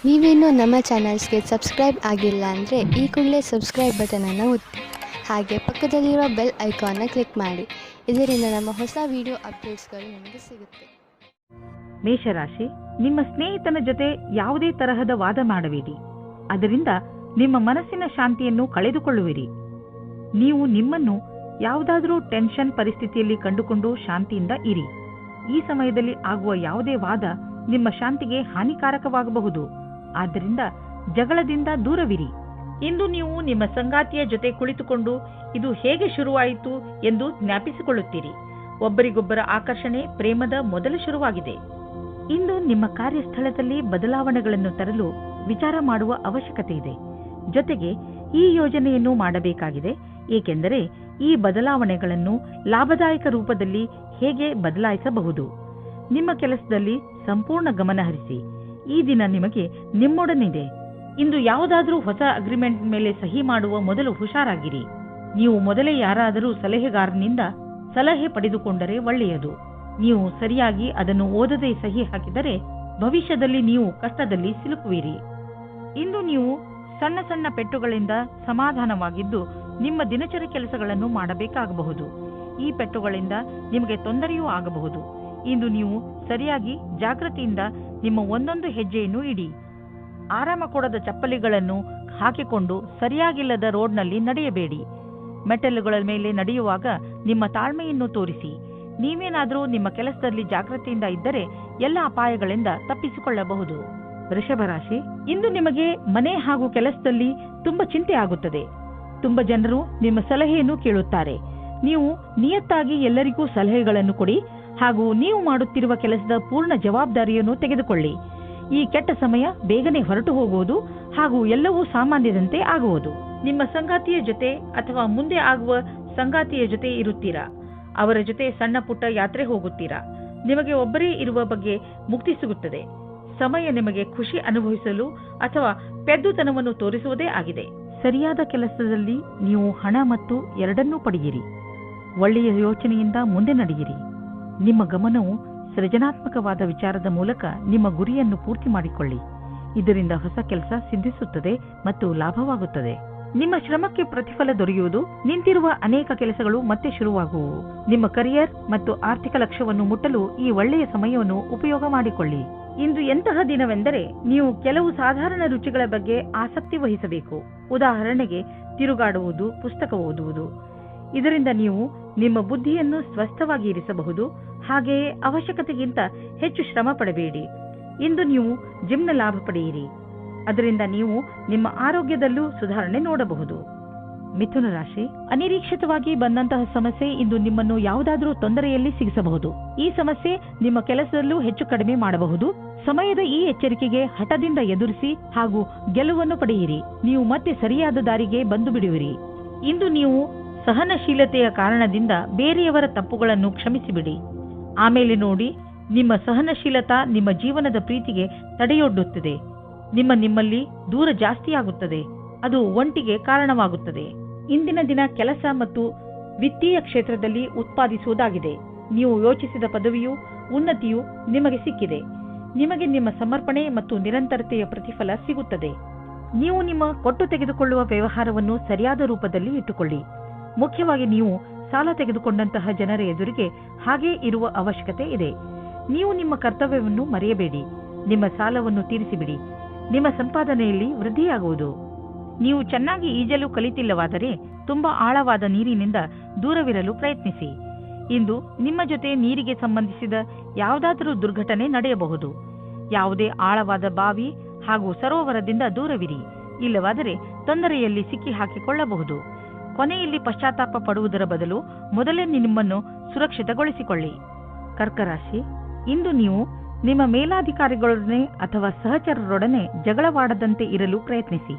ನೀವೇನೂ ನಮ್ಮ ಚಾನಲ್ಸ್ಗೆ ಸಬ್ಸ್ಕ್ರೈಬ್ ಆಗಿಲ್ಲ ಅಂದರೆ ಈ ಕೂಡಲೇ ಸಬ್ಸ್ಕ್ರೈಬ್ ಬಟನನ್ನು ಒತ್ತಿ ಹಾಗೆ ಪಕ್ಕದಲ್ಲಿರೋ ಬೆಲ್ ಐಕಾನ್ನ ಕ್ಲಿಕ್ ಮಾಡಿ. ಇದರಿಂದ ನಮ್ಮ ಹೊಸ ವಿಡಿಯೋ ಅಪ್ಡೇಟ್ಸ್ಗಳು ನಿಮಗೆ ಸಿಗುತ್ತೆ. ಮೇಷರಾಶಿ, ನಿಮ್ಮ ಸ್ನೇಹಿತನ ಜೊತೆ ಯಾವುದೇ ತರಹದ ವಾದ ಮಾಡಬೇಡಿ. ಅದರಿಂದ ನಿಮ್ಮ ಮನಸ್ಸಿನ ಶಾಂತಿಯನ್ನು ಕಳೆದುಕೊಳ್ಳುವಿರಿ. ನೀವು ನಿಮ್ಮನ್ನು ಯಾವುದಾದರೂ ಟೆನ್ಷನ್ ಪರಿಸ್ಥಿತಿಯಲ್ಲಿ ಕಂಡುಕೊಂಡು ಶಾಂತಿಯಿಂದ ಇರಿ. ಈ ಸಮಯದಲ್ಲಿ ಆಗುವ ಯಾವುದೇ ವಾದ ನಿಮ್ಮ ಶಾಂತಿಗೆ ಹಾನಿಕಾರಕವಾಗಬಹುದು. ಆದ್ದರಿಂದ ಜಗಳದಿಂದ ದೂರವಿರಿ. ಇಂದು ನೀವು ನಿಮ್ಮ ಸಂಗಾತಿಯ ಜೊತೆ ಕುಳಿತುಕೊಂಡು ಇದು ಹೇಗೆ ಶುರುವಾಯಿತು ಎಂದು ಜ್ಞಾಪಿಸಿಕೊಳ್ಳುತ್ತೀರಿ. ಒಬ್ಬರಿಗೊಬ್ಬರ ಆಕರ್ಷಣೆ ಪ್ರೇಮದ ಮೊದಲ ಶುರುವಾಗಿದೆ. ಇಂದು ನಿಮ್ಮ ಕಾರ್ಯಸ್ಥಳದಲ್ಲಿ ಬದಲಾವಣೆಗಳನ್ನು ತರಲು ವಿಚಾರ ಮಾಡುವ ಅವಶ್ಯಕತೆ ಇದೆ. ಜೊತೆಗೆ ಈ ಯೋಜನೆಯನ್ನು ಮಾಡಬೇಕಾಗಿದೆ, ಏಕೆಂದರೆ ಈ ಬದಲಾವಣೆಗಳನ್ನು ಲಾಭದಾಯಕ ರೂಪದಲ್ಲಿ ಹೇಗೆ ಬದಲಾಯಿಸಬಹುದು. ನಿಮ್ಮ ಕೆಲಸದಲ್ಲಿ ಸಂಪೂರ್ಣ ಗಮನ ಹರಿಸಿ. ಈ ದಿನ ನಿಮಗೆ ನಿಮ್ಮೊಡನಿದೆ. ಇಂದು ಯಾವುದಾದರೂ ಹೊಸ ಅಗ್ರಿಮೆಂಟ್ ಮೇಲೆ ಸಹಿ ಮಾಡುವ ಮೊದಲು ಹುಷಾರಾಗಿರಿ. ನೀವು ಮೊದಲೇ ಯಾರಾದರೂ ಸಲಹೆಗಾರನಿಂದ ಸಲಹೆ ಪಡೆದುಕೊಂಡರೆ ಒಳ್ಳೆಯದು. ನೀವು ಸರಿಯಾಗಿ ಅದನ್ನು ಓದದೆ ಸಹಿ ಹಾಕಿದರೆ ಭವಿಷ್ಯದಲ್ಲಿ ನೀವು ಕಷ್ಟದಲ್ಲಿ ಸಿಲುಕುವಿರಿ. ಇಂದು ನೀವು ಸಣ್ಣ ಸಣ್ಣ ಪೆಟ್ಟುಗಳಿಂದ ಸಮಾಧಾನವಾಗಿದ್ದು ನಿಮ್ಮ ದಿನಚರಿ ಕೆಲಸಗಳನ್ನು ಮಾಡಬೇಕಾಗಬಹುದು. ಈ ಪೆಟ್ಟುಗಳಿಂದ ನಿಮಗೆ ತೊಂದರೆಯೂ ಆಗಬಹುದು. ಇಂದು ನೀವು ಸರಿಯಾಗಿ ಜಾಗೃತಿಯಿಂದ ನಿಮ್ಮ ಒಂದೊಂದು ಹೆಜ್ಜೆಯನ್ನು ಇಡಿ. ಆರಾಮ ಕೊಡದ ಚಪ್ಪಲಿಗಳನ್ನು ಹಾಕಿಕೊಂಡು ಸರಿಯಾಗಿಲ್ಲದ ರೋಡ್ನಲ್ಲಿ ನಡೆಯಬೇಡಿ. ಮೆಟ್ಟಲುಗಳ ಮೇಲೆ ನಡೆಯುವಾಗ ನಿಮ್ಮ ತಾಳ್ಮೆಯನ್ನು ತೋರಿಸಿ. ನೀವೇನಾದರೂ ನಿಮ್ಮ ಕೆಲಸದಲ್ಲಿ ಜಾಗೃತಿಯಿಂದ ಇದ್ದರೆ ಎಲ್ಲ ಅಪಾಯಗಳಿಂದ ತಪ್ಪಿಸಿಕೊಳ್ಳಬಹುದು. ವೃಷಭ ರಾಶಿ, ಇಂದು ನಿಮಗೆ ಮನೆ ಹಾಗೂ ಕೆಲಸದಲ್ಲಿ ತುಂಬಾ ಚಿಂತೆ ಆಗುತ್ತದೆ. ತುಂಬ ಜನರು ನಿಮ್ಮ ಸಲಹೆಯನ್ನು ಕೇಳುತ್ತಾರೆ. ನೀವು ನಿಯತ್ತಾಗಿ ಎಲ್ಲರಿಗೂ ಸಲಹೆಗಳನ್ನು ಕೊಡಿ ಹಾಗೂ ನೀವು ಮಾಡುತ್ತಿರುವ ಕೆಲಸದ ಪೂರ್ಣ ಜವಾಬ್ದಾರಿಯನ್ನು ತೆಗೆದುಕೊಳ್ಳಿ. ಈ ಕೆಟ್ಟ ಸಮಯ ಬೇಗನೆ ಹೊರಟು ಹೋಗುವುದು ಹಾಗೂ ಎಲ್ಲವೂ ಸಾಮಾನ್ಯದಂತೆ ಆಗುವುದು. ನಿಮ್ಮ ಸಂಗಾತಿಯ ಜೊತೆ ಅಥವಾ ಮುಂದೆ ಆಗುವ ಸಂಗಾತಿಯ ಜೊತೆ ಇರುತ್ತೀರಾ. ಅವರ ಜೊತೆ ಸಣ್ಣ ಪುಟ್ಟ ಯಾತ್ರೆ ಹೋಗುತ್ತೀರಾ. ನಿಮಗೆ ಒಬ್ಬರೇ ಇರುವ ಬಗ್ಗೆ ಮುಕ್ತಿ ಸಿಗುತ್ತದೆ. ಸಮಯ ನಿಮಗೆ ಖುಷಿ ಅನುಭವಿಸಲು ಅಥವಾ ಪೆದ್ದುತನವನ್ನು ತೋರಿಸುವುದೇ ಆಗಿದೆ. ಸರಿಯಾದ ಕೆಲಸದಲ್ಲಿ ನೀವು ಹಣ ಮತ್ತು ಎರಡನ್ನೂ ಪಡೆಯಿರಿ. ಒಳ್ಳೆಯ ಯೋಚನೆಯಿಂದ ಮುಂದೆ ನಡೆಯಿರಿ. ನಿಮ್ಮ ಗಮನವು ಸೃಜನಾತ್ಮಕವಾದ ವಿಚಾರದ ಮೂಲಕ ನಿಮ್ಮ ಗುರಿಯನ್ನು ಪೂರ್ತಿ ಮಾಡಿಕೊಳ್ಳಿ. ಇದರಿಂದ ಹೊಸ ಕೆಲಸ ಸಿದ್ಧಿಸುತ್ತದೆ ಮತ್ತು ಲಾಭವಾಗುತ್ತದೆ. ನಿಮ್ಮ ಶ್ರಮಕ್ಕೆ ಪ್ರತಿಫಲ ದೊರೆಯುವುದು. ನಿಂತಿರುವ ಅನೇಕ ಕೆಲಸಗಳು ಮತ್ತೆ ಶುರುವಾಗುವು. ನಿಮ್ಮ ಕರಿಯರ್ ಮತ್ತು ಆರ್ಥಿಕ ಲಕ್ಷ್ಯವನ್ನು ಮುಟ್ಟಲು ಈ ಒಳ್ಳೆಯ ಸಮಯವನ್ನು ಉಪಯೋಗ ಮಾಡಿಕೊಳ್ಳಿ. ಇಂದು ಎಂತಹ ದಿನವೆಂದರೆ ನೀವು ಕೆಲವು ಸಾಧಾರಣ ರುಚಿಗಳ ಬಗ್ಗೆ ಆಸಕ್ತಿ ವಹಿಸಬೇಕು. ಉದಾಹರಣೆಗೆ ತಿರುಗಾಡುವುದು, ಪುಸ್ತಕ ಓದುವುದು. ಇದರಿಂದ ನೀವು ನಿಮ್ಮ ಬುದ್ಧಿಯನ್ನು ಸ್ವಸ್ಥವಾಗಿ ಇರಿಸಬಹುದು. ಹಾಗೆಯೇ ಅವಶ್ಯಕತೆಗಿಂತ ಹೆಚ್ಚು ಶ್ರಮ ಪಡಬೇಡಿ. ಇಂದು ನೀವು ಜಿಮ್ನ ಲಾಭ ಪಡೆಯಿರಿ. ಅದರಿಂದ ನೀವು ನಿಮ್ಮ ಆರೋಗ್ಯದಲ್ಲೂ ಸುಧಾರಣೆ ನೋಡಬಹುದು. ಮಿಥುನ ರಾಶಿ, ಅನಿರೀಕ್ಷಿತವಾಗಿ ಬಂದಂತಹ ಸಮಸ್ಯೆ ಇಂದು ನಿಮ್ಮನ್ನು ಯಾವುದಾದರೂ ತೊಂದರೆಯಲ್ಲಿ ಸಿಗಿಸಬಹುದು. ಈ ಸಮಸ್ಯೆ ನಿಮ್ಮ ಕೆಲಸದಲ್ಲೂ ಹೆಚ್ಚು ಕಡಿಮೆ ಮಾಡಬಹುದು. ಸಮಯದ ಈ ಎಚ್ಚರಿಕೆಗೆ ಹಠದಿಂದ ಎದುರಿಸಿ ಹಾಗೂ ಗೆಲುವನ್ನು ಪಡೆಯಿರಿ. ನೀವು ಮತ್ತೆ ಸರಿಯಾದ ದಾರಿಗೆ ಬಂದು ಬಿಡುವಿರಿ. ಇಂದು ನೀವು ಸಹನಶೀಲತೆಯ ಕಾರಣದಿಂದ ಬೇರೆಯವರ ತಪ್ಪುಗಳನ್ನು ಕ್ಷಮಿಸಿಬಿಡಿ. ಆಮೇಲೆ ನೋಡಿ, ನಿಮ್ಮ ಸಹನಶೀಲತಾ ನಿಮ್ಮ ಜೀವನದ ಪ್ರೀತಿಗೆ ತಡೆಯೊಡ್ಡುತ್ತದೆ. ನಿಮ್ಮಲ್ಲಿ ದೂರ ಜಾಸ್ತಿಯಾಗುತ್ತದೆ. ಅದು ಒಂಟಿಗೆ ಕಾರಣವಾಗುತ್ತದೆ. ಇಂದಿನ ದಿನ ಕೆಲಸ ಮತ್ತು ವಿತ್ತೀಯ ಕ್ಷೇತ್ರದಲ್ಲಿ ಉತ್ಪಾದಿಸುವುದಾಗಿದೆ. ನೀವು ಯೋಚಿಸಿದ ಪದವಿಯು ಉನ್ನತಿಯು ನಿಮಗೆ ಸಿಕ್ಕಿದೆ. ನಿಮಗೆ ನಿಮ್ಮ ಸಮರ್ಪಣೆ ಮತ್ತು ನಿರಂತರತೆಯ ಪ್ರತಿಫಲ ಸಿಗುತ್ತದೆ. ನೀವು ನಿಮ್ಮ ಕೊಟ್ಟು ತೆಗೆದುಕೊಳ್ಳುವ ವ್ಯವಹಾರವನ್ನು ಸರಿಯಾದ ರೂಪದಲ್ಲಿ ಇಟ್ಟುಕೊಳ್ಳಿ. ಮುಖ್ಯವಾಗಿ ನೀವು ಸಾಲ ತೆಗೆದುಕೊಂಡಂತಹ ಜನರ ಎದುರಿಗೆ ಹಾಗೇ ಇರುವ ಅವಶ್ಯಕತೆ ಇದೆ. ನೀವು ನಿಮ್ಮ ಕರ್ತವ್ಯವನ್ನು ಮರೆಯಬೇಡಿ. ನಿಮ್ಮ ಸಾಲವನ್ನು ತೀರಿಸಿಬಿಡಿ. ನಿಮ್ಮ ಸಂಪಾದನೆಯಲ್ಲಿ ವೃದ್ಧಿಯಾಗುವುದು. ನೀವು ಚೆನ್ನಾಗಿ ಈಜಲು ಕಲಿತಿಲ್ಲವಾದರೆ ತುಂಬಾ ಆಳವಾದ ನೀರಿನಿಂದ ದೂರವಿರಲು ಪ್ರಯತ್ನಿಸಿ. ಇಂದು ನಿಮ್ಮ ಜೊತೆ ನೀರಿಗೆ ಸಂಬಂಧಿಸಿದ ಯಾವುದಾದರೂ ದುರ್ಘಟನೆ ನಡೆಯಬಹುದು. ಯಾವುದೇ ಆಳವಾದ ಬಾವಿ ಹಾಗೂ ಸರೋವರದಿಂದ ದೂರವಿರಿ. ಇಲ್ಲವಾದರೆ ತೊಂದರೆಯಲ್ಲಿ ಸಿಕ್ಕಿ ಹಾಕಿಕೊಳ್ಳಬಹುದು. ಕೊನೆಯಲ್ಲಿ ಪಶ್ಚಾತ್ತಾಪ ಪಡುವುದರ ಬದಲು ಮೊದಲೇ ನಿಮ್ಮನ್ನು ಸುರಕ್ಷಿತಗೊಳಿಸಿಕೊಳ್ಳಿ. ಕರ್ಕರಾಶಿ, ಇಂದು ನೀವು ನಿಮ್ಮ ಮೇಲಾಧಿಕಾರಿಗಳೊಡನೆ ಅಥವಾ ಸಹಚರರೊಡನೆ ಜಗಳವಾಡದಂತೆ ಇರಲು ಪ್ರಯತ್ನಿಸಿ.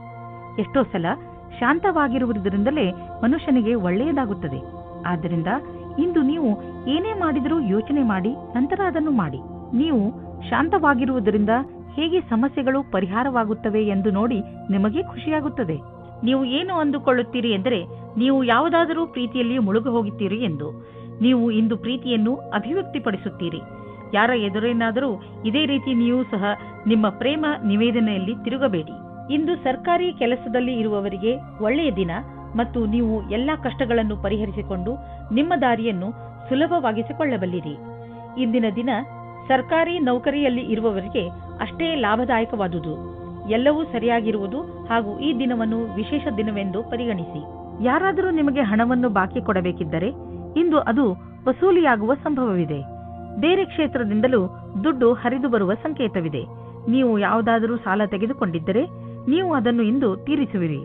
ಎಷ್ಟೋ ಸಲ ಶಾಂತವಾಗಿರುವುದರಿಂದಲೇ ಮನುಷ್ಯನಿಗೆ ಒಳ್ಳೆಯದಾಗುತ್ತದೆ. ಆದ್ದರಿಂದ ಇಂದು ನೀವು ಏನೇ ಮಾಡಿದರೂ ಯೋಚನೆ ಮಾಡಿ ನಂತರ ಅದನ್ನು ಮಾಡಿ. ನೀವು ಶಾಂತವಾಗಿರುವುದರಿಂದ ಹೇಗೆ ಸಮಸ್ಯೆಗಳು ಪರಿಹಾರವಾಗುತ್ತವೆ ಎಂದು ನೋಡಿ ನಿಮಗೆ ಖುಷಿಯಾಗುತ್ತದೆ. ನೀವು ಏನು ಅಂದುಕೊಳ್ಳುತ್ತೀರಿ ಎಂದರೆ ನೀವು ಯಾವುದಾದರೂ ಪ್ರೀತಿಯಲ್ಲಿ ಮುಳುಗು ಹೋಗುತ್ತೀರಿ ಎಂದು. ನೀವು ಇಂದು ಪ್ರೀತಿಯನ್ನು ಅಭಿವ್ಯಕ್ತಿಪಡಿಸುತ್ತೀರಿ. ಯಾರ ಎದುರೇನಾದರೂ ಇದೇ ರೀತಿ ನೀವು ಸಹ ನಿಮ್ಮ ಪ್ರೇಮ ನಿವೇದನೆಯಲ್ಲಿ ತಿರುಗಬೇಡಿ. ಇಂದು ಸರ್ಕಾರಿ ಕೆಲಸದಲ್ಲಿ ಇರುವವರಿಗೆ ಒಳ್ಳೆಯ ದಿನ ಮತ್ತು ನೀವು ಎಲ್ಲಾ ಕಷ್ಟಗಳನ್ನು ಪರಿಹರಿಸಿಕೊಂಡು ನಿಮ್ಮ ದಾರಿಯನ್ನು ಸುಲಭವಾಗಿಸಿಕೊಳ್ಳಬಲ್ಲಿರಿ. ಇಂದಿನ ದಿನ ಸರ್ಕಾರಿ ನೌಕರಿಯಲ್ಲಿ ಇರುವವರಿಗೆ ಅಷ್ಟೇ ಲಾಭದಾಯಕವಾದುದು. ಎಲ್ಲವೂ ಸರಿಯಾಗಿರುವುದು ಹಾಗೂ ಈ ದಿನವನ್ನು ವಿಶೇಷ ದಿನವೆಂದು ಪರಿಗಣಿಸಿ. ಯಾರಾದರೂ ನಿಮಗೆ ಹಣವನ್ನು ಬಾಕಿ ಕೊಡಬೇಕಿದ್ದರೆ ಇಂದು ಅದು ವಸೂಲಿಯಾಗುವ ಸಂಭವವಿದೆ. ಬೇರೆ ಕ್ಷೇತ್ರದಿಂದಲೂ ದುಡ್ಡು ಹರಿದು ಬರುವ ಸಂಕೇತವಿದೆ. ನೀವು ಯಾವುದಾದರೂ ಸಾಲ ತೆಗೆದುಕೊಂಡಿದ್ದರೆ ನೀವು ಅದನ್ನು ಇಂದು ತೀರಿಸುವಿರಿ.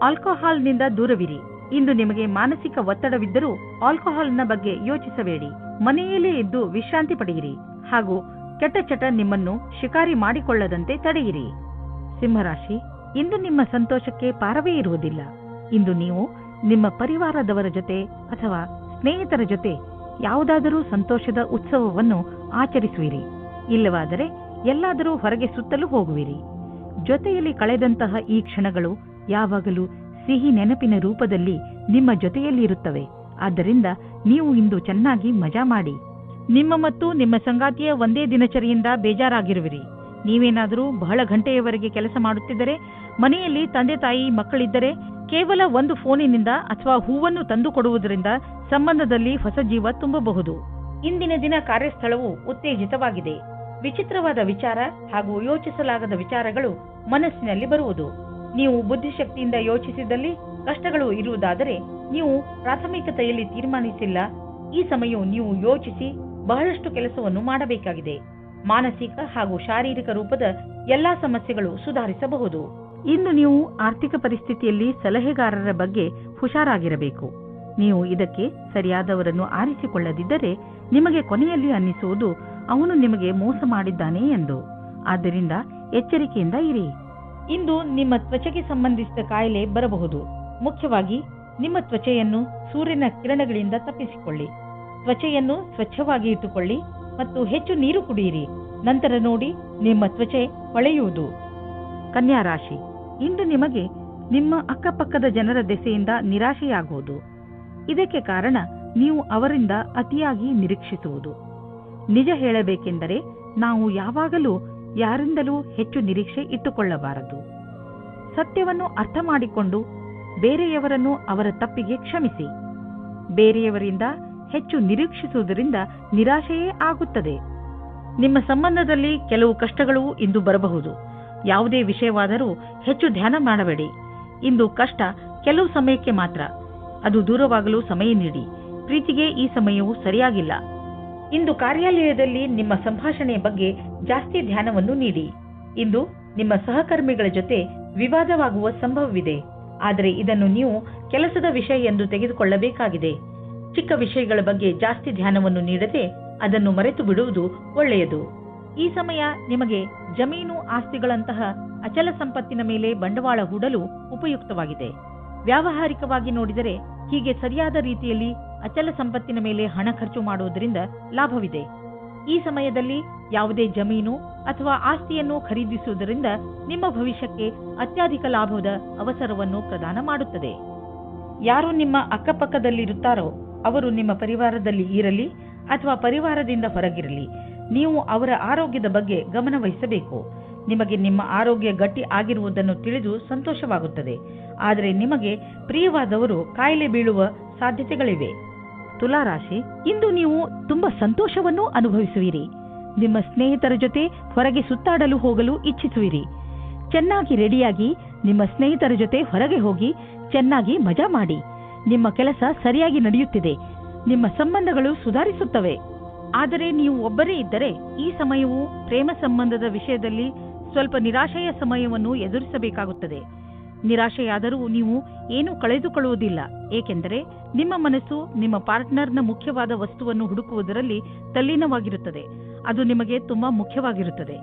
ಆಲ್ಕೋಹಾಲ್ನಿಂದ ದೂರವಿರಿ. ಇಂದು ನಿಮಗೆ ಮಾನಸಿಕ ಒತ್ತಡವಿದ್ದರೂ ಆಲ್ಕೋಹಾಲ್ನ ಬಗ್ಗೆ ಯೋಚಿಸಬೇಡಿ. ಮನೆಯಲ್ಲೇ ಇದ್ದು ವಿಶ್ರಾಂತಿ ಪಡೆಯಿರಿ ಹಾಗೂ ಕೆಟ್ಟ ಚಟ ನಿಮ್ಮನ್ನು ಶಿಕಾರಿ ಮಾಡಿಕೊಳ್ಳದಂತೆ ತಡೆಯಿರಿ. ಸಿಂಹರಾಶಿ, ಇಂದು ನಿಮ್ಮ ಸಂತೋಷಕ್ಕೆ ಪಾರವೇ ಇರುವುದಿಲ್ಲ. ಇಂದು ನೀವು ನಿಮ್ಮ ಪರಿವಾರದವರ ಜೊತೆ ಅಥವಾ ಸ್ನೇಹಿತರ ಜೊತೆ ಯಾವುದಾದರೂ ಸಂತೋಷದ ಉತ್ಸವವನ್ನು ಆಚರಿಸುವಿರಿ. ಇಲ್ಲವಾದರೆ ಎಲ್ಲಾದರೂ ಹೊರಗೆ ಸುತ್ತಲೂ ಹೋಗುವಿರಿ. ಜೊತೆಯಲ್ಲಿ ಕಳೆದಂತಹ ಈ ಕ್ಷಣಗಳು ಯಾವಾಗಲೂ ಸಿಹಿ ನೆನಪಿನ ರೂಪದಲ್ಲಿ ನಿಮ್ಮ ಜೊತೆಯಲ್ಲಿ ಇರುತ್ತವೆ. ಆದ್ದರಿಂದ ನೀವು ಇಂದು ಚೆನ್ನಾಗಿ ಮಜಾ ಮಾಡಿ. ನಿಮ್ಮ ಮತ್ತು ನಿಮ್ಮ ಸಂಗಾತಿಯ ಒಂದೇ ದಿನಚರಿಯಿಂದ ಬೇಜಾರಾಗಿರುವಿರಿ. ನೀವೇನಾದರೂ ಬಹಳ ಗಂಟೆಯವರೆಗೆ ಕೆಲಸ ಮಾಡುತ್ತಿದ್ದರೆ, ಮನೆಯಲ್ಲಿ ತಂದೆ ತಾಯಿ ಮಕ್ಕಳಿದ್ದರೆ ಕೇವಲ ಒಂದು ಫೋನಿನಿಂದ ಅಥವಾ ಹೂವನ್ನು ತಂದು ಕೊಡುವುದರಿಂದ ಸಂಬಂಧದಲ್ಲಿ ಹೊಸ ಜೀವ ತುಂಬಬಹುದು. ಇಂದಿನ ದಿನ ಕಾರ್ಯಸ್ಥಳವು ಉತ್ತೇಜಿತವಾಗಿದೆ. ವಿಚಿತ್ರವಾದ ವಿಚಾರ ಹಾಗೂ ಯೋಚಿಸಲಾಗದ ವಿಚಾರಗಳು ಮನಸ್ಸಿನಲ್ಲಿ ಬರುವುದು. ನೀವು ಬುದ್ಧಿಶಕ್ತಿಯಿಂದ ಯೋಚಿಸಿದಲ್ಲಿ ಕಷ್ಟಗಳು ಇರುವುದಾದರೆ ನೀವು ಪ್ರಾಥಮಿಕತೆಯಲ್ಲಿ ತೀರ್ಮಾನಿಸಿಲ್ಲ. ಈ ಸಮಯವು ನೀವು ಯೋಚಿಸಿ ಬಹಳಷ್ಟು ಕೆಲಸವನ್ನು ಮಾಡಬೇಕಾಗಿದೆ. ಮಾನಸಿಕ ಹಾಗೂ ಶಾರೀರಿಕ ರೂಪದ ಎಲ್ಲಾ ಸಮಸ್ಯೆಗಳು ಸುಧಾರಿಸಬಹುದು. ಇಂದು ನೀವು ಆರ್ಥಿಕ ಪರಿಸ್ಥಿತಿಯಲ್ಲಿ ಸಲಹೆಗಾರರ ಬಗ್ಗೆ ಹುಷಾರಾಗಿರಬೇಕು. ನೀವು ಇದಕ್ಕೆ ಸರಿಯಾದವರನ್ನು ಆರಿಸಿಕೊಳ್ಳದಿದ್ದರೆ ನಿಮಗೆ ಕೊನೆಯಲ್ಲಿ ಅನ್ನಿಸುವುದು ಅವನು ನಿಮಗೆ ಮೋಸ ಮಾಡಿದ್ದಾನೆ ಎಂದು. ಆದ್ದರಿಂದ ಎಚ್ಚರಿಕೆಯಿಂದ ಇರಿ. ಇಂದು ನಿಮ್ಮ ತ್ವಚೆಗೆ ಸಂಬಂಧಿಸಿದ ಕಾಯಿಲೆ ಬರಬಹುದು. ಮುಖ್ಯವಾಗಿ ನಿಮ್ಮ ತ್ವಚೆಯನ್ನು ಸೂರ್ಯನ ಕಿರಣಗಳಿಂದ ತಪ್ಪಿಸಿಕೊಳ್ಳಿ. ತ್ವಚೆಯನ್ನು ಸ್ವಚ್ಛವಾಗಿ ಇಟ್ಟುಕೊಳ್ಳಿ ಮತ್ತು ಹೆಚ್ಚು ನೀರು ಕುಡಿಯಿರಿ. ನಂತರ ನೋಡಿ ನಿಮ್ಮ ತ್ವಚೆ ಹೊಳೆಯುವುದು. ಕನ್ಯಾ ರಾಶಿ, ಇಂದು ನಿಮಗೆ ನಿಮ್ಮ ಅಕ್ಕಪಕ್ಕದ ಜನರ ದೆಸೆಯಿಂದ ನಿರಾಶೆಯಾಗುವುದು. ಇದಕ್ಕೆ ಕಾರಣ ನೀವು ಅವರಿಂದ ಅತಿಯಾಗಿ ನಿರೀಕ್ಷಿಸುವುದು. ನಿಜ ಹೇಳಬೇಕೆಂದರೆ ನಾವು ಯಾವಾಗಲೂ ಯಾರಿಂದಲೂ ಹೆಚ್ಚು ನಿರೀಕ್ಷೆ ಇಟ್ಟುಕೊಳ್ಳಬಾರದು. ಸತ್ಯವನ್ನು ಅರ್ಥ ಮಾಡಿಕೊಂಡು ಬೇರೆಯವರನ್ನು ಅವರ ತಪ್ಪಿಗೆ ಕ್ಷಮಿಸಿ. ಬೇರೆಯವರಿಂದ ಹೆಚ್ಚು ನಿರೀಕ್ಷಿಸುವುದರಿಂದ ನಿರಾಶೆಯೇ ಆಗುತ್ತದೆ. ನಿಮ್ಮ ಸಂಬಂಧದಲ್ಲಿ ಕೆಲವು ಕಷ್ಟಗಳು ಇಂದು ಬರಬಹುದು. ಯಾವುದೇ ವಿಷಯವಾದರೂ ಹೆಚ್ಚು ಧ್ಯಾನ ಮಾಡಬೇಡಿ. ಇಂದು ಕಷ್ಟ ಕೆಲವು ಸಮಯಕ್ಕೆ ಮಾತ್ರ. ಅದು ದೂರವಾಗಲು ಸಮಯ ನೀಡಿ. ಪ್ರೀತಿಗೆ ಈ ಸಮಯವು ಸರಿಯಾಗಿಲ್ಲ. ಇಂದು ಕಾರ್ಯಾಲಯದಲ್ಲಿ ನಿಮ್ಮ ಸಂಭಾಷಣೆಯ ಬಗ್ಗೆ ಜಾಸ್ತಿ ಧ್ಯಾನವನ್ನು ನೀಡಿ. ಇಂದು ನಿಮ್ಮ ಸಹಕರ್ಮಿಗಳ ಜೊತೆ ವಿವಾದವಾಗುವ ಸಂಭವವಿದೆ. ಆದರೆ ಇದನ್ನು ನೀವು ಕೆಲಸದ ವಿಷಯ ಎಂದು ತೆಗೆದುಕೊಳ್ಳಬೇಕಾಗಿದೆ. ಚಿಕ್ಕ ವಿಷಯಗಳ ಬಗ್ಗೆ ಜಾಸ್ತಿ ಧ್ಯಾನವನ್ನು ನೀಡದೆ ಅದನ್ನು ಮರೆತು ಬಿಡುವುದು ಒಳ್ಳೆಯದು. ಈ ಸಮಯ ನಿಮಗೆ ಜಮೀನು ಆಸ್ತಿಗಳಂತಹ ಅಚಲ ಸಂಪತ್ತಿನ ಮೇಲೆ ಬಂಡವಾಳ ಹೂಡಲು ಉಪಯುಕ್ತವಾಗಿದೆ. ವ್ಯಾವಹಾರಿಕವಾಗಿ ನೋಡಿದರೆ ಹೀಗೆ ಸರಿಯಾದ ರೀತಿಯಲ್ಲಿ ಅಚಲ ಸಂಪತ್ತಿನ ಮೇಲೆ ಹಣ ಖರ್ಚು ಮಾಡುವುದರಿಂದ ಲಾಭವಿದೆ. ಈ ಸಮಯದಲ್ಲಿ ಯಾವುದೇ ಜಮೀನು ಅಥವಾ ಆಸ್ತಿಯನ್ನು ಖರೀದಿಸುವುದರಿಂದ ನಿಮ್ಮ ಭವಿಷ್ಯಕ್ಕೆ ಅತ್ಯಧಿಕ ಲಾಭದ ಅವಸರವನ್ನು ಪ್ರದಾನ ಮಾಡುತ್ತದೆ. ಯಾರು ನಿಮ್ಮ ಅಕ್ಕಪಕ್ಕದಲ್ಲಿರುತ್ತಾರೋ ಅವರು ನಿಮ್ಮ ಪರಿವಾರದಲ್ಲಿ ಇರಲಿ ಅಥವಾ ಪರಿವಾರದಿಂದ ಹೊರಗಿರಲಿ, ನೀವು ಅವರ ಆರೋಗ್ಯದ ಬಗ್ಗೆ ಗಮನ ವಹಿಸಬೇಕು. ನಿಮಗೆ ನಿಮ್ಮ ಆರೋಗ್ಯ ಗಟ್ಟಿ ಆಗಿರುವುದನ್ನು ತಿಳಿದು ಸಂತೋಷವಾಗುತ್ತದೆ. ಆದರೆ ನಿಮಗೆ ಪ್ರಿಯವಾದವರು ಕಾಯಿಲೆ ಬೀಳುವ ಸಾಧ್ಯತೆಗಳಿವೆ. ತುಲಾರಾಶಿ, ಇಂದು ನೀವು ತುಂಬಾ ಸಂತೋಷವನ್ನು ಅನುಭವಿಸುವಿರಿ. ನಿಮ್ಮ ಸ್ನೇಹಿತರ ಜೊತೆ ಹೊರಗೆ ಸುತ್ತಾಡಲು ಹೋಗಲು ಇಚ್ಛಿಸುವಿರಿ. ಚೆನ್ನಾಗಿ ರೆಡಿಯಾಗಿ ನಿಮ್ಮ ಸ್ನೇಹಿತರ ಜೊತೆ ಹೊರಗೆ ಹೋಗಿ ಚೆನ್ನಾಗಿ ಮಜಾ ಮಾಡಿ. ನಿಮ್ಮ ಕೆಲಸ ಸರಿಯಾಗಿ ನಡೆಯುತ್ತಿದೆ. ನಿಮ್ಮ ಸಂಬಂಧಗಳು ಸುಧಾರಿಸುತ್ತವೆ. ಆದರೆ ನೀವು ಒಬ್ಬರೇ ಇದ್ದರೆ ಈ ಸಮಯವು ಪ್ರೇಮ ಸಂಬಂಧದ ವಿಷಯದಲ್ಲಿ ಸ್ವಲ್ಪ ನಿರಾಶೆಯ ಸಮಯವನ್ನು ಎದುರಿಸಬೇಕಾಗುತ್ತದೆ. ನಿರಾಶೆಯಾದರೂ ನೀವು ಏನೂ ಕಳೆದುಕೊಳ್ಳುವುದಿಲ್ಲ. ಏಕೆಂದರೆ ನಿಮ್ಮ ಮನಸ್ಸು ನಿಮ್ಮ ಪಾರ್ಟ್ನರ್ನ ಮುಖ್ಯವಾದ ವಸ್ತುವನ್ನು ಹುಡುಕುವುದರಲ್ಲಿ ತಲ್ಲೀನವಾಗಿರುತ್ತದೆ. ಅದು ನಿಮಗೆ ತುಂಬಾ ಮುಖ್ಯವಾಗಿರುತ್ತದೆ.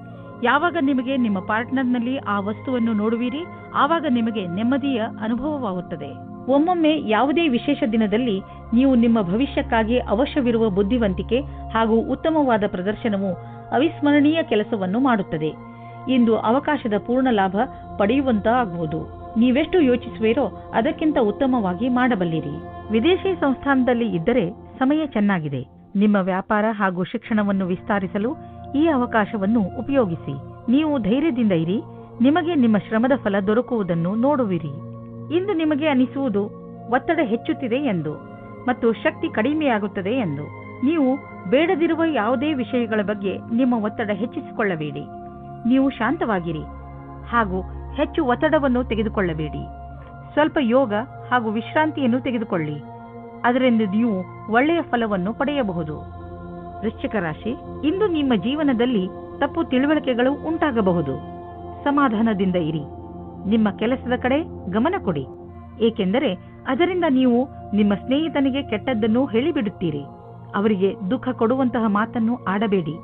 ಯಾವಾಗ ನಿಮಗೆ ನಿಮ್ಮ ಪಾರ್ಟ್ನರ್ನಲ್ಲಿ ಆ ವಸ್ತುವನ್ನು ನೋಡುವಿರಿ, ಆವಾಗ ನಿಮಗೆ ನೆಮ್ಮದಿಯ ಅನುಭವವಾಗುತ್ತದೆ. ಒಮ್ಮೊಮ್ಮೆ ಯಾವುದೇ ವಿಶೇಷ ದಿನದಲ್ಲಿ ನೀವು ನಿಮ್ಮ ಭವಿಷ್ಯಕ್ಕಾಗಿ ಅವಶ್ಯವಿರುವ ಬುದ್ಧಿವಂತಿಕೆ ಹಾಗೂ ಉತ್ತಮವಾದ ಪ್ರದರ್ಶನವು ಅವಿಸ್ಮರಣೀಯ ಕೆಲಸವನ್ನು ಮಾಡುತ್ತದೆ. ಇಂದು ಅವಕಾಶದ ಪೂರ್ಣ ಲಾಭ ಪಡೆಯುವಂತಾಗುವುದು. ನೀವೆಷ್ಟು ಯೋಚಿಸುವಿರೋ ಅದಕ್ಕಿಂತ ಉತ್ತಮವಾಗಿ ಮಾಡಬಲ್ಲಿರಿ. ವಿದೇಶಿ ಸಂಸ್ಥಾನದಲ್ಲಿ ಇದ್ದರೆ ಸಮಯ ಚೆನ್ನಾಗಿದೆ. ನಿಮ್ಮ ವ್ಯಾಪಾರ ಹಾಗೂ ಶಿಕ್ಷಣವನ್ನು ವಿಸ್ತರಿಸಲು ಈ ಅವಕಾಶವನ್ನು ಉಪಯೋಗಿಸಿ. ನೀವು ಧೈರ್ಯದಿಂದ ಇರಿ, ನಿಮಗೆ ನಿಮ್ಮ ಶ್ರಮದ ಫಲ ದೊರಕುವುದನ್ನು ನೋಡುವಿರಿ. ಇಂದು ನಿಮಗೆ ಅನಿಸುವುದು ಒತ್ತಡ ಹೆಚ್ಚುತ್ತಿದೆ ಎಂದು ಮತ್ತು ಶಕ್ತಿ ಕಡಿಮೆಯಾಗುತ್ತದೆ ಎಂದು. ನೀವು ಬೇಡದಿರುವ ಯಾವುದೇ ವಿಷಯಗಳ ಬಗ್ಗೆ ನಿಮ್ಮ ಒತ್ತಡ ಹೆಚ್ಚಿಸಿಕೊಳ್ಳಬೇಡಿ. ನೀವು ಶಾಂತವಾಗಿರಿ ಹಾಗೂ ಹೆಚ್ಚು ಒತ್ತಡವನ್ನು ತೆಗೆದುಕೊಳ್ಳಬೇಡಿ. ಸ್ವಲ್ಪ ಯೋಗ ಹಾಗೂ ವಿಶ್ರಾಂತಿಯನ್ನು ತೆಗೆದುಕೊಳ್ಳಿ. ಅದರಿಂದ ನೀವು ಒಳ್ಳೆಯ ಫಲವನ್ನು ಪಡೆಯಬಹುದು. ವೃಶ್ಚಿಕ ರಾಶಿ, ಇಂದು ನಿಮ್ಮ ಜೀವನದಲ್ಲಿ ತಪ್ಪು ತಿಳುವಳಿಕೆಗಳು ಉಂಟಾಗಬಹುದು. ಸಮಾಧಾನದಿಂದ ಇರಿ. ನಿಮ್ಮ ಕೆಲಸದ ಕಡೆ ಗಮನ ಕೊಡಿ, ಏಕೆಂದರೆ ಅದರಿಂದ ನೀವು ನಿಮ್ಮ ಸ್ನೇಹಿತನಿಗೆ ಕೆಟ್ಟದ್ದನ್ನು ಹೇಳಿಬಿಡುತ್ತೀರಿ. ಅವರಿಗೆ ದುಃಖ ಕೊಡುವಂತಹ ಮಾತನ್ನು ಆಡಬೇಡಿ.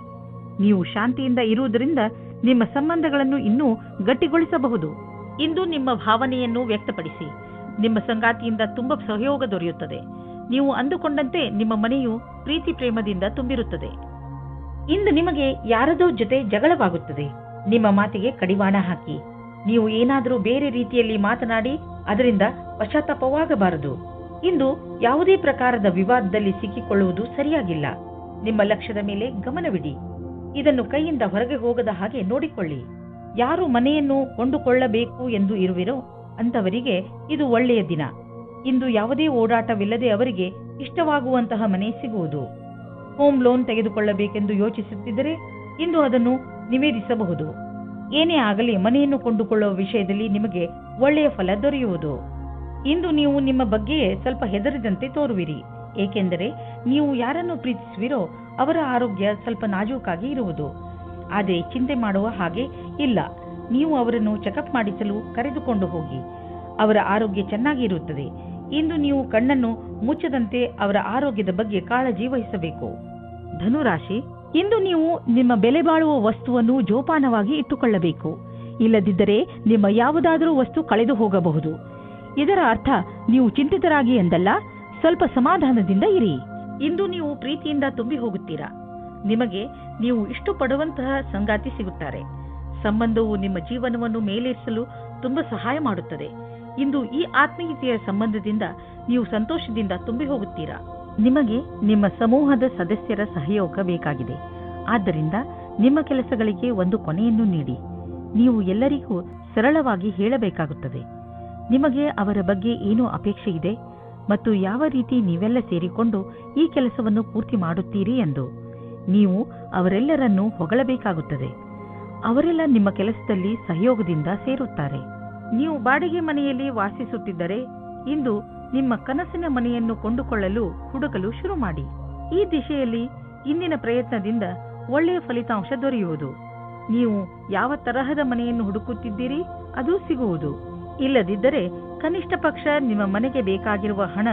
ನೀವು ಶಾಂತಿಯಿಂದ ಇರುವುದರಿಂದ ನಿಮ್ಮ ಸಂಬಂಧಗಳನ್ನು ಇನ್ನೂ ಗಟ್ಟಿಗೊಳಿಸಬಹುದು. ಇಂದು ನಿಮ್ಮ ಭಾವನೆಯನ್ನು ವ್ಯಕ್ತಪಡಿಸಿ. ನಿಮ್ಮ ಸಂಗಾತಿಯಿಂದ ತುಂಬಾ ಸಹಯೋಗ ದೊರೆಯುತ್ತದೆ. ನೀವು ಅಂದುಕೊಂಡಂತೆ ನಿಮ್ಮ ಮನೆಯು ಪ್ರೀತಿ ಪ್ರೇಮದಿಂದ ತುಂಬಿರುತ್ತದೆ. ಇಂದು ನಿಮಗೆ ಯಾರದೋ ಜೊತೆ ಜಗಳವಾಗುತ್ತದೆ. ನಿಮ್ಮ ಮಾತಿಗೆ ಕಡಿವಾಣ ಹಾಕಿ. ನೀವು ಏನಾದರೂ ಬೇರೆ ರೀತಿಯಲ್ಲಿ ಮಾತನಾಡಿ ಅದರಿಂದ ಪಶ್ಚಾತ್ತಾಪವಾಗಬಾರದು. ಇಂದು ಯಾವುದೇ ಪ್ರಕಾರದ ವಿವಾದದಲ್ಲಿ ಸಿಕ್ಕಿಕೊಳ್ಳುವುದು ಸರಿಯಾಗಿಲ್ಲ. ನಿಮ್ಮ ಲಕ್ಷ್ಯದ ಮೇಲೆ ಗಮನವಿಡಿ. ಇದನ್ನು ಕೈಯಿಂದ ಹೊರಗೆ ಹೋಗದ ಹಾಗೆ ನೋಡಿಕೊಳ್ಳಿ. ಯಾರು ಮನೆಯನ್ನು ಕೊಂಡುಕೊಳ್ಳಬೇಕು ಎಂದು ಇರುವಿರೋ ಅಂತವರಿಗೆ ಇದು ಒಳ್ಳೆಯ ದಿನ. ಇಂದು ಯಾವುದೇ ಓಡಾಟವಿಲ್ಲದೆ ಅವರಿಗೆ ಇಷ್ಟವಾಗುವಂತಹ ಮನೆ ಸಿಗುವುದು. ಹೋಮ್ ಲೋನ್ ತೆಗೆದುಕೊಳ್ಳಬೇಕೆಂದು ಯೋಚಿಸುತ್ತಿದ್ದರೆ ಇಂದು ಅದನ್ನು ನಿವೇದಿಸಬಹುದು. ಏನೇ ಆಗಲಿ ಮನೆಯನ್ನು ಕೊಂಡುಕೊಳ್ಳುವ ವಿಷಯದಲ್ಲಿ ನಿಮಗೆ ಒಳ್ಳೆಯ ಫಲ ದೊರೆಯುವುದು. ಇಂದು ನೀವು ನಿಮ್ಮ ಬಗ್ಗೆಯೇ ಸ್ವಲ್ಪ ಹೆದರಿದಂತೆ ತೋರುವಿರಿ, ಏಕೆಂದರೆ ನೀವು ಯಾರನ್ನು ಪ್ರೀತಿಸುವಿರೋ ಅವರ ಆರೋಗ್ಯ ಸ್ವಲ್ಪ ನಾಜೂಕಾಗಿ ಇರುವುದು. ಆದರೆ ಚಿಂತೆ ಮಾಡುವ ಹಾಗೆ ಇಲ್ಲ. ನೀವು ಅವರನ್ನು ಚೆಕಪ್ ಮಾಡಿಸಲು ಕರೆದುಕೊಂಡು ಹೋಗಿ. ಅವರ ಆರೋಗ್ಯ ಚೆನ್ನಾಗಿ ಇರುತ್ತದೆ. ಇಂದು ನೀವು ಕಣ್ಣನ್ನು ಮುಚ್ಚದಂತೆ ಅವರ ಆರೋಗ್ಯದ ಬಗ್ಗೆ ಕಾಳಜಿ ವಹಿಸಬೇಕು. ಧನುರಾಶಿ, ಇಂದು ನೀವು ನಿಮ್ಮ ಬೆಲೆ ಬಾಳುವ ವಸ್ತುವನ್ನು ಜೋಪಾನವಾಗಿ ಇಟ್ಟುಕೊಳ್ಳಬೇಕು. ಇಲ್ಲದಿದ್ದರೆ ನಿಮ್ಮ ಯಾವುದಾದರೂ ವಸ್ತು ಕಳೆದು ಹೋಗಬಹುದು. ಇದರ ಅರ್ಥ ನೀವು ಚಿಂತಿತರಾಗಿ ಎಂದಲ್ಲ, ಸ್ವಲ್ಪ ಸಮಾಧಾನದಿಂದ ಇರಿ. ಇಂದು ನೀವು ಪ್ರೀತಿಯಿಂದ ತುಂಬಿ ಹೋಗುತ್ತೀರಾ. ನಿಮಗೆ ನೀವು ಇಷ್ಟಪಡುವಂತಹ ಸಂಗಾತಿ ಸಿಗುತ್ತಾರೆ. ಸಂಬಂಧವು ನಿಮ್ಮ ಜೀವನವನ್ನು ಮೇಲೇರಿಸಲು ತುಂಬಾ ಸಹಾಯ ಮಾಡುತ್ತದೆ. ಇಂದು ಈ ಆತ್ಮೀಯತೆಯ ಸಂಬಂಧದಿಂದ ನೀವು ಸಂತೋಷದಿಂದ ತುಂಬಿ ಹೋಗುತ್ತೀರಾ. ನಿಮಗೆ ನಿಮ್ಮ ಸಮೂಹದ ಸದಸ್ಯರ ಸಹಯೋಗ ಬೇಕಾಗಿದೆ. ಆದ್ದರಿಂದ ನಿಮ್ಮ ಕೆಲಸಗಳಿಗೆ ಒಂದು ಕೊನೆಯನ್ನು ನೀಡಿ. ನೀವು ಎಲ್ಲರಿಗೂ ಸರಳವಾಗಿ ಹೇಳಬೇಕಾಗುತ್ತದೆ. ನಿಮಗೆ ಅವರ ಬಗ್ಗೆ ಏನು ಅಪೇಕ್ಷೆ ಇದೆ ಮತ್ತು ಯಾವ ರೀತಿ ನೀವೆಲ್ಲ ಸೇರಿಕೊಂಡು ಈ ಕೆಲಸವನ್ನು ಪೂರ್ತಿ ಮಾಡುತ್ತೀರಿ ಎಂದು. ನೀವು ಅವರೆಲ್ಲರನ್ನೂ ಹೊಗಳಬೇಕಾಗುತ್ತದೆ. ಅವರೆಲ್ಲ ನಿಮ್ಮ ಕೆಲಸದಲ್ಲಿ ಸಹಯೋಗದಿಂದ ಸೇರುತ್ತಾರೆ. ನೀವು ಬಾಡಿಗೆ ಮನೆಯಲ್ಲಿ ವಾಸಿಸುತ್ತಿದ್ದರೆ ಇಂದು ನಿಮ್ಮ ಕನಸಿನ ಮನೆಯನ್ನು ಕೊಂಡುಕೊಳ್ಳಲು ಹುಡುಕಲು ಶುರು ಮಾಡಿ. ಈ ದಿಶೆಯಲ್ಲಿ ಇಂದಿನ ಪ್ರಯತ್ನದಿಂದ ಒಳ್ಳೆಯ ಫಲಿತಾಂಶ ದೊರೆಯುವುದು. ನೀವು ಯಾವ ತರಹದ ಮನೆಯನ್ನು ಹುಡುಕುತ್ತಿದ್ದೀರಿ ಅದು ಸಿಗುವುದು. ಇಲ್ಲದಿದ್ದರೆ ಕನಿಷ್ಠ ಪಕ್ಷ ನಿಮ್ಮ ಮನೆಗೆ ಬೇಕಾಗಿರುವ ಹಣ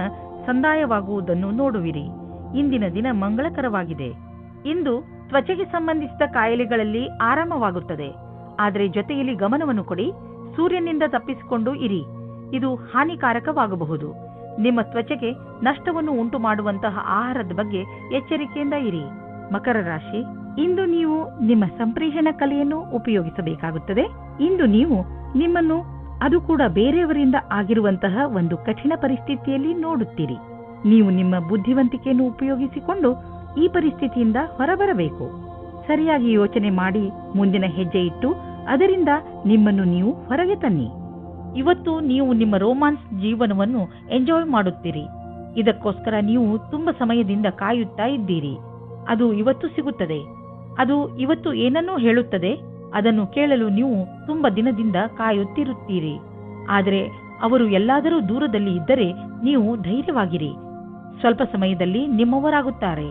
ಸಂದಾಯವಾಗುವುದನ್ನು ನೋಡುವಿರಿ. ಇಂದಿನ ದಿನ ಮಂಗಳಕರವಾಗಿದೆ. ಇಂದು ತ್ವಚೆಗೆ ಸಂಬಂಧಿಸಿದ ಕಾಯಿಲೆಗಳಲ್ಲಿ ಆರಾಮವಾಗುತ್ತದೆ. ಆದರೆ ಜೊತೆಯಲ್ಲಿ ಗಮನವನ್ನು ಕೊಡಿ. ಸೂರ್ಯನಿಂದ ತಪ್ಪಿಸಿಕೊಂಡು ಇರಿ. ಇದು ಹಾನಿಕಾರಕವಾಗಬಹುದು. ನಿಮ್ಮ ತ್ವಚೆಗೆ ನಷ್ಟವನ್ನು ಉಂಟು ಮಾಡುವಂತಹ ಆಹಾರದ ಬಗ್ಗೆ ಎಚ್ಚರಿಕೆಯಿಂದ ಇರಿ. ಮಕರ ರಾಶಿ, ಇಂದು ನೀವು ನಿಮ್ಮ ಸಂಪ್ರೇಷಣ ಕಲೆಯನ್ನು ಉಪಯೋಗಿಸಬೇಕಾಗುತ್ತದೆ. ಇಂದು ನೀವು ನಿಮ್ಮನ್ನು ಅದು ಕೂಡ ಬೇರೆಯವರಿಂದ ಆಗಿರುವಂತಹ ಒಂದು ಕಠಿಣ ಪರಿಸ್ಥಿತಿಯಲ್ಲಿ ನೋಡುತ್ತೀರಿ. ನೀವು ನಿಮ್ಮ ಬುದ್ಧಿವಂತಿಕೆಯನ್ನು ಉಪಯೋಗಿಸಿಕೊಂಡು ಈ ಪರಿಸ್ಥಿತಿಯಿಂದ ಹೊರಬರಬೇಕು. ಸರಿಯಾಗಿ ಯೋಚನೆ ಮಾಡಿ ಮುಂದಿನ ಹೆಜ್ಜೆ ಇಟ್ಟು ಅದರಿಂದ ನಿಮ್ಮನ್ನು ನೀವು ಹೊರಗೆ ತನ್ನಿ. ಇವತ್ತು ನೀವು ನಿಮ್ಮ ರೋಮಾನ್ಸ್ ಜೀವನವನ್ನು ಎಂಜಾಯ್ ಮಾಡುತ್ತೀರಿ. ಇದಕ್ಕೋಸ್ಕರ ನೀವು ತುಂಬಾ ಸಮಯದಿಂದ ಕಾಯುತ್ತಾ ಇದ್ದೀರಿ. ಅದು ಇವತ್ತು ಸಿಗುತ್ತದೆ. ಅದು ಇವತ್ತು ಏನನ್ನೂ ಹೇಳುತ್ತದೆ. ಅದನ್ನು ಕೇಳಲು ನೀವು ತುಂಬಾ ದಿನದಿಂದ ಕಾಯುತ್ತಿರುತ್ತೀರಿ. ಆದರೆ ಅವರು ಎಲ್ಲಾದರೂ ದೂರದಲ್ಲಿ ಇದ್ದರೆ ನೀವು ಧೈರ್ಯವಾಗಿರಿ. ಸ್ವಲ್ಪ ಸಮಯದಲ್ಲಿ ನಿಮ್ಮವರಾಗುತ್ತಾರೆ.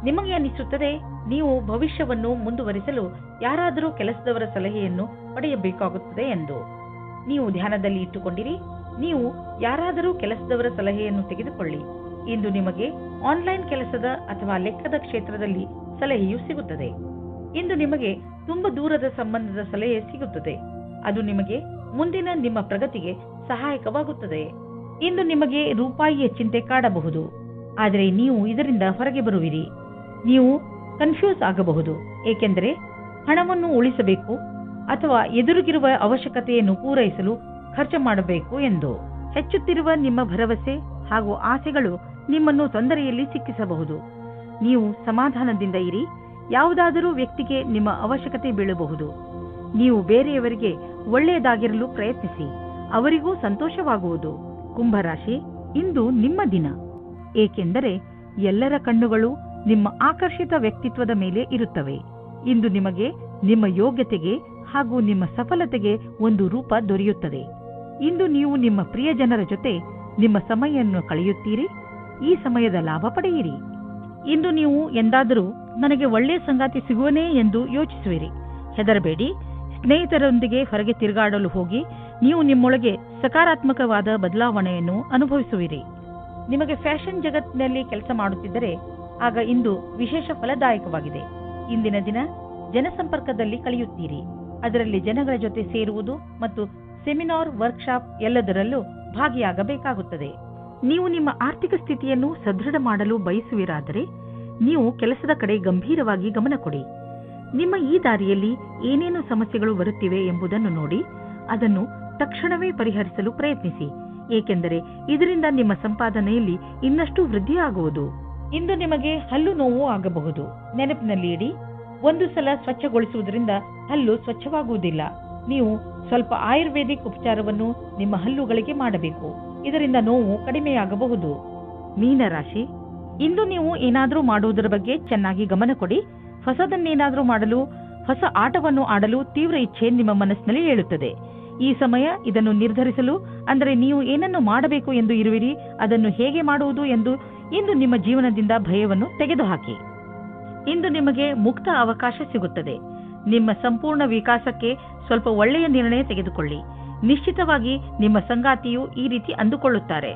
ನಿಮಗೆ ಅನಿಸುತ್ತದೆ ನೀವು ಭವಿಷ್ಯವನ್ನು ಮುಂದುವರಿಸಲು ಯಾರಾದರೂ ಕೆಲಸದವರ ಸಲಹೆಯನ್ನು ಪಡೆಯಬೇಕಾಗುತ್ತದೆ ಎಂದು. ನೀವು ಧ್ಯಾನದಲ್ಲಿ ಇಟ್ಟುಕೊಂಡಿರಿ. ನೀವು ಯಾರಾದರೂ ಕೆಲಸದವರ ಸಲಹೆಯನ್ನು ತೆಗೆದುಕೊಳ್ಳಿ. ಇಂದು ನಿಮಗೆ ಆನ್ಲೈನ್ ಕೆಲಸದ ಅಥವಾ ಲೆಕ್ಕದ ಕ್ಷೇತ್ರದಲ್ಲಿ ಸಲಹೆಯು ಸಿಗುತ್ತದೆ. ಇಂದು ನಿಮಗೆ ತುಂಬಾ ದೂರದ ಸಂಬಂಧದ ಸಲಹೆ ಸಿಗುತ್ತದೆ. ಅದು ನಿಮಗೆ ಮುಂದಿನ ನಿಮ್ಮ ಪ್ರಗತಿಗೆ ಸಹಾಯಕವಾಗುತ್ತದೆ. ಇಂದು ನಿಮಗೆ ರೂಪಾಯಿಯ ಚಿಂತೆ ಕಾಡಬಹುದು. ಆದರೆ ನೀವು ಇದರಿಂದ ಹೊರಗೆ ಬರುವಿರಿ. ನೀವು ಕನ್ಫ್ಯೂಸ್ ಆಗಬಹುದು, ಏಕೆಂದರೆ ಹಣವನ್ನು ಉಳಿಸಬೇಕು ಅಥವಾ ಎದುರಿಗಿರುವ ಅವಶ್ಯಕತೆಯನ್ನು ಪೂರೈಸಲು ಖರ್ಚು ಮಾಡಬೇಕು ಎಂದು. ಹೆಚ್ಚುತ್ತಿರುವ ನಿಮ್ಮ ಭರವಸೆ ಹಾಗೂ ಆಸೆಗಳು ನಿಮ್ಮನ್ನು ತೊಂದರೆಯಲ್ಲಿ ಸಿಕ್ಕಿಸಬಹುದು. ನೀವು ಸಮಾಧಾನದಿಂದ ಇರಿ. ಯಾವುದಾದರೂ ವ್ಯಕ್ತಿಗೆ ನಿಮ್ಮ ಅವಶ್ಯಕತೆ ಬೀಳಬಹುದು. ನೀವು ಬೇರೆಯವರಿಗೆ ಒಳ್ಳೆಯದಾಗಿರಲು ಪ್ರಯತ್ನಿಸಿ, ಅವರಿಗೂ ಸಂತೋಷವಾಗುವುದು. ಕುಂಭರಾಶಿ, ಇಂದು ನಿಮ್ಮ ದಿನ, ಏಕೆಂದರೆ ಎಲ್ಲರ ಕಣ್ಣುಗಳು ನಿಮ್ಮ ಆಕರ್ಷಿತ ವ್ಯಕ್ತಿತ್ವದ ಮೇಲೆ ಇರುತ್ತವೆ. ಇಂದು ನಿಮಗೆ ನಿಮ್ಮ ಯೋಗ್ಯತೆಗೆ ಹಾಗೂ ನಿಮ್ಮ ಸಫಲತೆಗೆ ಒಂದು ರೂಪ ದೊರೆಯುತ್ತದೆ. ಇಂದು ನೀವು ನಿಮ್ಮ ಪ್ರಿಯಜನರ ಜೊತೆ ನಿಮ್ಮ ಸಮಯವನ್ನು ಕಳೆಯುತ್ತೀರಿ. ಈ ಸಮಯದ ಲಾಭ ಪಡೆಯಿರಿ. ಇಂದು ನೀವು ಎಂದಾದರೂ ನನಗೆ ಒಳ್ಳೆಯ ಸಂಗಾತಿ ಸಿಗುವನೇ ಎಂದು ಯೋಚಿಸುವಿರಿ. ಹೆದರಬೇಡಿ. ಸ್ನೇಹಿತರೊಂದಿಗೆ ಹೊರಗೆ ತಿರುಗಾಡಲು ಹೋಗಿ ನೀವು ನಿಮ್ಮೊಳಗೆ ಸಕಾರಾತ್ಮಕವಾದ ಬದಲಾವಣೆಯನ್ನು ಅನುಭವಿಸುವಿರಿ. ನಿಮಗೆ ಫ್ಯಾಷನ್ ಜಗತ್ತಿನಲ್ಲಿ ಕೆಲಸ ಮಾಡುತ್ತಿದ್ದರೆ ಆಗ ಇಂದು ವಿಶೇಷ ಫಲದಾಯಕವಾಗಿದೆ. ಇಂದಿನ ದಿನ ಜನಸಂಪರ್ಕದಲ್ಲಿ ಕಳೆಯುತ್ತೀರಿ. ಅದರಲ್ಲಿ ಜನಗಳ ಜೊತೆ ಸೇರುವುದು ಮತ್ತು ಸೆಮಿನಾರ್, ವರ್ಕ್ಶಾಪ್ ಎಲ್ಲದರಲ್ಲೂ ಭಾಗಿಯಾಗಬೇಕಾಗುತ್ತದೆ. ನೀವು ನಿಮ್ಮ ಆರ್ಥಿಕ ಸ್ಥಿತಿಯನ್ನು ಸದೃಢ ಮಾಡಲು ಬಯಸುವಿರಾದರೆ ನೀವು ಕೆಲಸದ ಕಡೆ ಗಂಭೀರವಾಗಿ ಗಮನ ಕೊಡಿ. ನಿಮ್ಮ ಈ ದಾರಿಯಲ್ಲಿ ಏನೇನು ಸಮಸ್ಯೆಗಳು ಬರುತ್ತಿವೆ ಎಂಬುದನ್ನು ನೋಡಿ ಅದನ್ನು ತಕ್ಷಣವೇ ಪರಿಹರಿಸಲು ಪ್ರಯತ್ನಿಸಿ, ಏಕೆಂದರೆ ಇದರಿಂದ ನಿಮ್ಮ ಸಂಪಾದನೆಯಲ್ಲಿ ಇನ್ನಷ್ಟು ವೃದ್ಧಿಯಾಗುವುದು. ಇಂದು ನಿಮಗೆ ಹಲ್ಲು ನೋವು ಆಗಬಹುದು. ನೆನಪಿನಲ್ಲಿ ಇಡಿ, ಒಂದು ಸಲ ಸ್ವಚ್ಛಗೊಳಿಸುವುದರಿಂದ ಹಲ್ಲು ಸ್ವಚ್ಛವಾಗುವುದಿಲ್ಲ. ನೀವು ಸ್ವಲ್ಪ ಆಯುರ್ವೇದಿಕ್ ಉಪಚಾರವನ್ನು ನಿಮ್ಮ ಹಲ್ಲುಗಳಿಗೆ ಮಾಡಬೇಕು. ಇದರಿಂದ ನೋವು ಕಡಿಮೆಯಾಗಬಹುದು. ಮೀನರಾಶಿ, ಇಂದು ನೀವು ಏನಾದರೂ ಮಾಡುವುದರ ಬಗ್ಗೆ ಚೆನ್ನಾಗಿ ಗಮನ ಕೊಡಿ. ಹೊಸದನ್ನೇನಾದರೂ ಮಾಡಲು, ಹೊಸ ಆಟವನ್ನು ಆಡಲು ತೀವ್ರ ಇಚ್ಛೆ ನಿಮ್ಮ ಮನಸ್ಸಿನಲ್ಲಿ ಏಳುತ್ತದೆ. ಈ ಸಮಯ ಇದನ್ನು ನಿರ್ಧರಿಸಲು, ಅಂದರೆ ನೀವು ಏನನ್ನು ಮಾಡಬೇಕು ಎಂದು ಇರುವಿರಿ, ಅದನ್ನು ಹೇಗೆ ಮಾಡುವುದು ಎಂದು ಇಂದು ನಿಮ್ಮ ಜೀವನದಿಂದ ಭಯವನ್ನು ತೆಗೆದುಹಾಕಿ. ಇಂದು ನಿಮಗೆ ಮುಕ್ತ ಅವಕಾಶ ಸಿಗುತ್ತದೆ. ನಿಮ್ಮ ಸಂಪೂರ್ಣ ವಿಕಾಸಕ್ಕೆ ಸ್ವಲ್ಪ ಒಳ್ಳೆಯ ನಿರ್ಣಯ ತೆಗೆದುಕೊಳ್ಳಿ. ನಿಶ್ಚಿತವಾಗಿ ನಿಮ್ಮ ಸಂಗಾತಿಯು ಈ ರೀತಿ ಅಂದುಕೊಳ್ಳುತ್ತಾರೆ.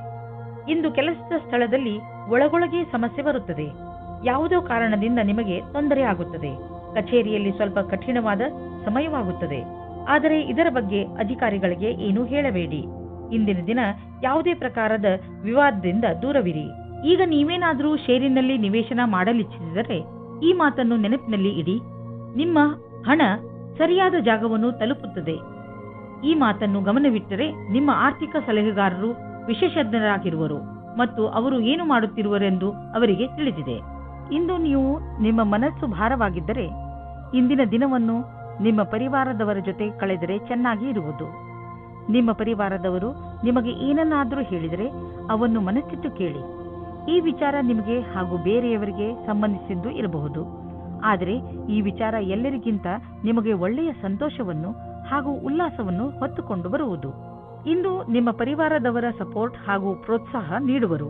ಇಂದು ಕೆಲಸದ ಸ್ಥಳದಲ್ಲಿ ಒಳಗೊಳಗೆ ಸಮಸ್ಯೆ ಬರುತ್ತದೆ. ಯಾವುದೋ ಕಾರಣದಿಂದ ನಿಮಗೆ ತೊಂದರೆ ಆಗುತ್ತದೆ. ಕಚೇರಿಯಲ್ಲಿ ಸ್ವಲ್ಪ ಕಠಿಣವಾದ ಸಮಯವಾಗುತ್ತದೆ. ಆದರೆ ಇದರ ಬಗ್ಗೆ ಅಧಿಕಾರಿಗಳಿಗೆ ಏನೂ ಹೇಳಬೇಡಿ. ಇಂದಿನ ದಿನ ಯಾವುದೇ ಪ್ರಕಾರದ ವಿವಾದದಿಂದ ದೂರವಿರಿ. ಈಗ ನೀವೇನಾದರೂ ಷೇರಿನಲ್ಲಿ ನಿವೇಶನ ಮಾಡಲಿಚ್ಛಿಸಿದರೆ ಈ ಮಾತನ್ನು ನೆನಪಿನಲ್ಲಿ ಇಡಿ, ನಿಮ್ಮ ಹಣ ಸರಿಯಾದ ಜಾಗವನ್ನು ತಲುಪುತ್ತದೆ. ಈ ಮಾತನ್ನು ಗಮನವಿಟ್ಟರೆ ನಿಮ್ಮ ಆರ್ಥಿಕ ಸಲಹೆಗಾರರು ವಿಶೇಷಜ್ಞರಾಗಿರುವರು ಮತ್ತು ಅವರು ಏನು ಮಾಡುತ್ತಿರುವರೆಂದು ಅವರಿಗೆ ತಿಳಿದಿದೆ. ಇಂದು ನೀವು ನಿಮ್ಮ ಮನಸ್ಸು ಭಾರವಾಗಿದ್ದರೆ ಇಂದಿನ ದಿನವನ್ನು ನಿಮ್ಮ ಪರಿವಾರದವರ ಜೊತೆ ಕಳೆದರೆ ಚೆನ್ನಾಗಿ ಇರುವುದು. ನಿಮ್ಮ ಪರಿವಾರದವರು ನಿಮಗೆ ಏನನ್ನಾದರೂ ಹೇಳಿದರೆ ಅವನ್ನು ಮನಸ್ಸಿಟ್ಟು ಕೇಳಿ. ಈ ವಿಚಾರ ನಿಮಗೆ ಹಾಗೂ ಬೇರೆಯವರಿಗೆ ಸಂಬಂಧಿಸಿದ್ದು ಇರಬಹುದು, ಆದರೆ ಈ ವಿಚಾರ ಎಲ್ಲರಿಗಿಂತ ನಿಮಗೆ ಒಳ್ಳೆಯ ಸಂತೋಷವನ್ನು ಹಾಗೂ ಉಲ್ಲಾಸವನ್ನು ಹೊತ್ತುಕೊಂಡು ಬರುವುದು. ಇಂದು ನಿಮ್ಮ ಪರಿವಾರದವರ ಸಪೋರ್ಟ್ ಹಾಗೂ ಪ್ರೋತ್ಸಾಹ ನೀಡುವರು.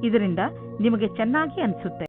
ಇದರಿಂದ ನಿಮಗೆ ಚೆನ್ನಾಗಿ ಅನಿಸುತ್ತೆ.